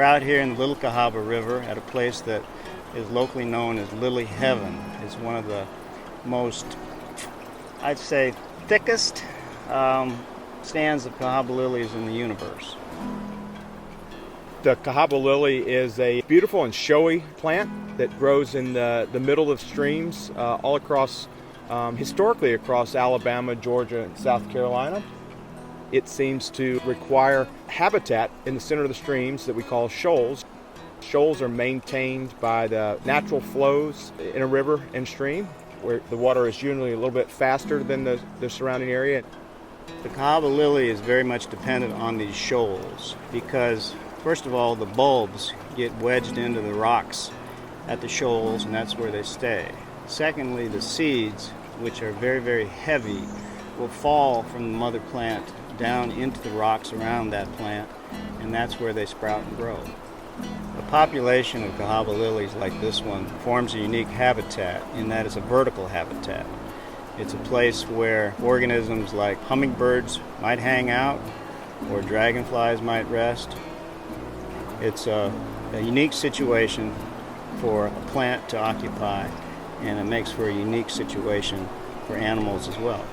We're out here in the Little Cahaba River at a place that is locally known as Lily Heaven. It's one of the most, I'd say, thickest stands of Cahaba lilies in the universe. The Cahaba lily is a beautiful and showy plant that grows in the middle of streams all across, historically across Alabama, Georgia, and South Carolina. It seems to require habitat in the center of the streams that we call shoals. Shoals are maintained by the natural flows in a river and stream, where the water is usually a little bit faster than the surrounding area. The Cahaba lily is very much dependent on these shoals because, first of all, the bulbs get wedged into the rocks at the shoals, and that's where they stay. Secondly, the seeds, which are very, very heavy, will fall from the mother plant down into the rocks around that plant, and that's where they sprout and grow. A population of Cahaba lilies like this one forms a unique habitat in that it's a vertical habitat. It's a place where organisms like hummingbirds might hang out or dragonflies might rest. It's a unique situation for a plant to occupy, and it makes for a unique situation for animals as well.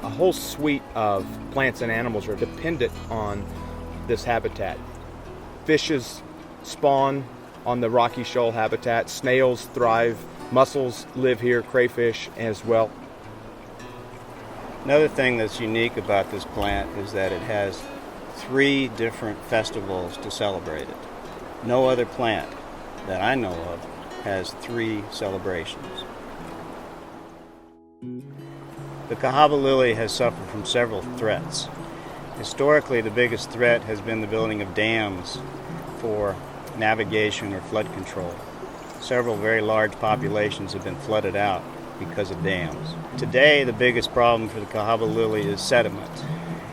A whole suite of plants and animals are dependent on this habitat. Fishes spawn on the rocky shoal habitat. Snails thrive. Mussels live here, crayfish as well. Another thing that's unique about this plant is that it has 3 different festivals to celebrate it. No other plant that I know of has 3 celebrations. The Cahaba lily has suffered from several threats. Historically, the biggest threat has been the building of dams for navigation or flood control. Several very large populations have been flooded out because of dams. Today, the biggest problem for the Cahaba lily is sediment.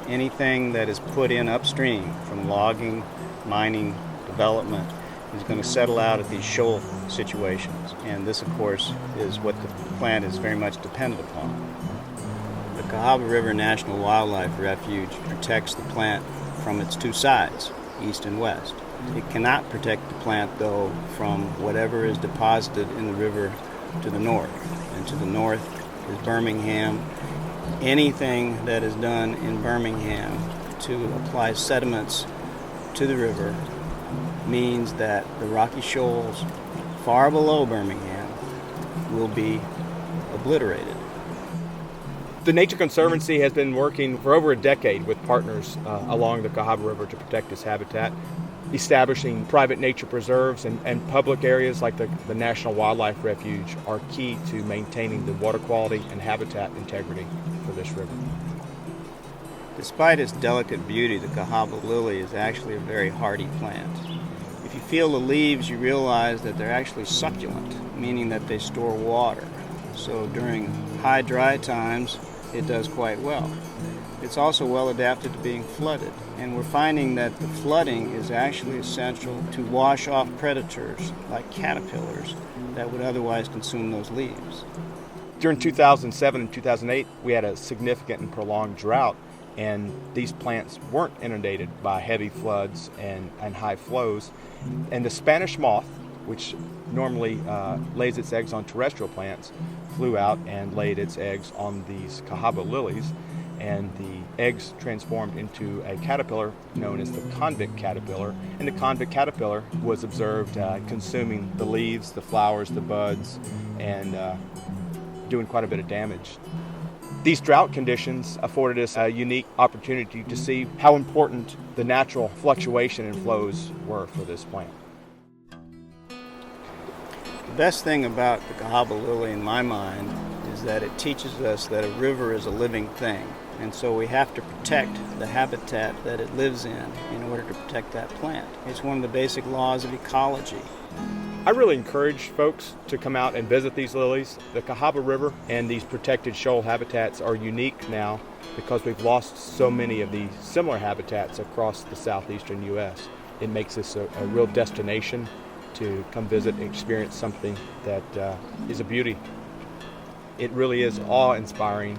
Anything that is put in upstream from logging, mining, development is going to settle out at these shoal situations. And this, of course, is what the plant is very much dependent upon. The Cahaba River National Wildlife Refuge protects the plant from its 2 sides, east and west. It cannot protect the plant, though, from whatever is deposited in the river to the north. And to the north is Birmingham. Anything that is done in Birmingham to apply sediments to the river means that the rocky shoals far below Birmingham will be obliterated. The Nature Conservancy has been working for over a decade with partners along the Cahaba River to protect this habitat. Establishing private nature preserves and public areas like the National Wildlife Refuge are key to maintaining the water quality and habitat integrity for this river. Despite its delicate beauty, the Cahaba lily is actually a very hardy plant. If you feel the leaves, you realize that they're actually succulent, meaning that they store water. So during high dry times, it does quite well. It's also well adapted to being flooded, and we're finding that the flooding is actually essential to wash off predators like caterpillars that would otherwise consume those leaves. During 2007 and 2008, we had a significant and prolonged drought, and these plants weren't inundated by heavy floods and high flows. And the Spanish moth, which normally lays its eggs on terrestrial plants, flew out and laid its eggs on these Cahaba lilies, and the eggs transformed into a caterpillar known as the convict caterpillar. And the convict caterpillar was observed consuming the leaves, the flowers, the buds, and doing quite a bit of damage. These drought conditions afforded us a unique opportunity to see how important the natural fluctuation and flows were for this plant. The best thing about the Cahaba lily in my mind is that it teaches us that a river is a living thing, and so we have to protect the habitat that it lives in order to protect that plant. It's one of the basic laws of ecology. I really encourage folks to come out and visit these lilies. The Cahaba River and these protected shoal habitats are unique now because we've lost so many of these similar habitats across the southeastern U.S. It makes this a real destination to come visit and experience something that is a beauty. It really is awe-inspiring